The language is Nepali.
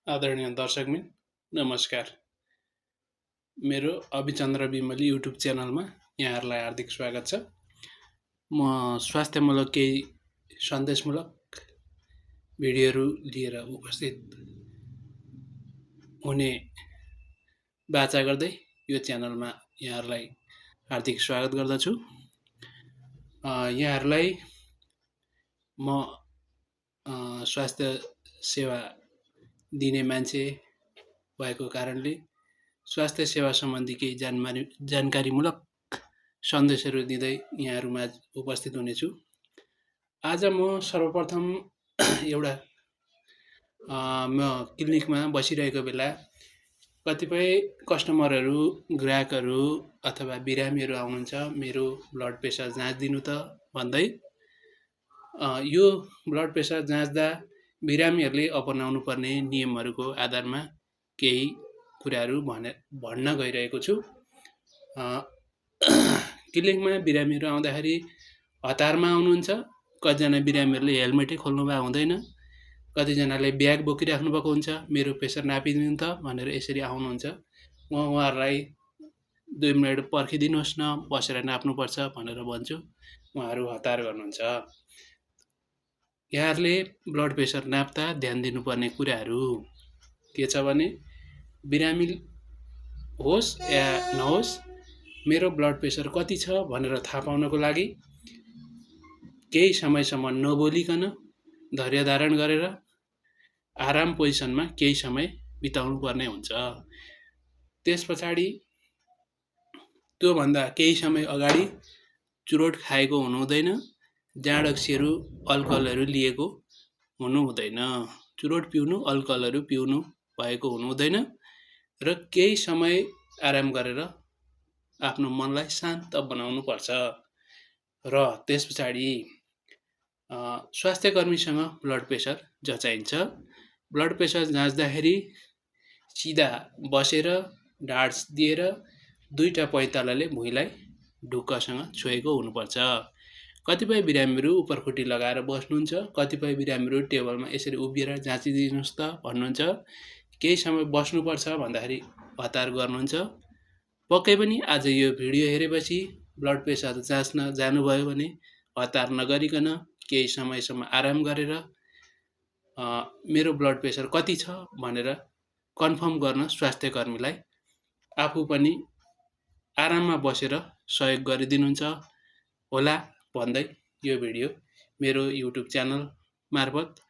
आदरणीय दर्शकबिन नमस्कार। मेरो अभिचन्द्र बिमली युट्युब च्यानलमा यहाँहरूलाई हार्दिक स्वागत छ। म स्वास्थ्यमूलक केही सन्देशमूलक भिडियोहरू लिएर उपस्थित हुने बाचा गर्दै यो च्यानलमा यहाँहरूलाई हार्दिक स्वागत गर्दछु। यहाँहरूलाई म स्वास्थ्य सेवा दिने मान्छे भएको कारणले स्वास्थ्य सेवा सम्बन्धी केही जानकारीमूलक सन्देशहरू दिँदै यहाँहरूमा उपस्थित हुनेछु। आज म सर्वप्रथम एउटा म क्लिनिकमा बसिरहेको बेला कतिपय कस्टमरहरू, ग्राहकहरू अथवा बिरामीहरू आउनुहुन्छ मेरो ब्लड प्रेसर जाँच दिनु त भन्दै। यो ब्लड प्रेसर जाँच्दा बिरामीहरूले अपनाउनु पर्ने नियमहरूको आधारमा केही कुराहरू भन्न गइरहेको छु। क्लिनिकमा बिरामीहरू आउँदाखेरि हतारमा आउनुहुन्छ। कतिजना बिरामीहरूले हेलमेटै खोल्नु भएको हुँदैन, कतिजनाले ब्याग बोकिराख्नु भएको हुन्छ, मेरो प्रेसर नापिदिनु त भनेर यसरी आउनुहुन्छ। म उहाँहरूलाई 2 मिनट पर्खिदिनुहोस् न, बसेर नाप्नुपर्छ भनेर भन्छु। उहाँहरू हतार गर्नुहुन्छ। यहाँहरूले ब्लड प्रेसर नाप्दा ध्यान दिनुपर्ने कुराहरू के छ भने, बिरामी होस् या नहोस्, मेरो ब्लड प्रेसर कति छ भनेर थाहा पाउनको लागि केही समयसम्म नबोलिकन धैर्य धारण गरेर आराम पोजिसनमा केही समय बिताउनु पर्ने हुन्छ। त्यस पछाडि त्योभन्दा केही समय अगाडि चुरोट खाएको हुनु हुँदैन, जाँड-अक्सीहरू, अल्कोहलहरू लिएको हुनु हुँदैन। चुरोट पिउनु, अल्कोहलहरू पिउनु भएको हुनु हुँदैन र केही समय आराम गरेर आफ्नो मनलाई शान्त बनाउनु पर्छ। र त्यस पछाडि स्वास्थ्यकर्मीसँग ब्लड प्रेसर जचाइन्छ। ब्लड प्रेसर जाँच्दाखेरि सिधा बसेर ढाड दिएर 2टा पैतालाले भुइँलाई ढुक्कसँग छोएको हुनुपर्छ। कतिपय बिरामीहरू उपरखुट्टी लगाएर बस्नुहुन्छ, कतिपय बिरामीहरू टेबलमा यसरी उभिएर जाँचिदिनुहोस् त भन्नुहुन्छ। केही समय बस्नुपर्छ भन्दाखेरि हतार गर्नुहुन्छ। पक्कै पनि आज यो भिडियो हेरेपछि ब्लड प्रेसर जाँच्न जानुभयो भने हतार नगरिकन केही समयसम्म आराम गरेर मेरो ब्लड प्रेसर कति छ भनेर कन्फर्म गर्न स्वास्थ्यकर्मीलाई आफू पनि आराममा बसेर सहयोग गरिदिनुहुन्छ होला भन्दै यो भिडियो मेरो युट्युब च्यानल मार्फत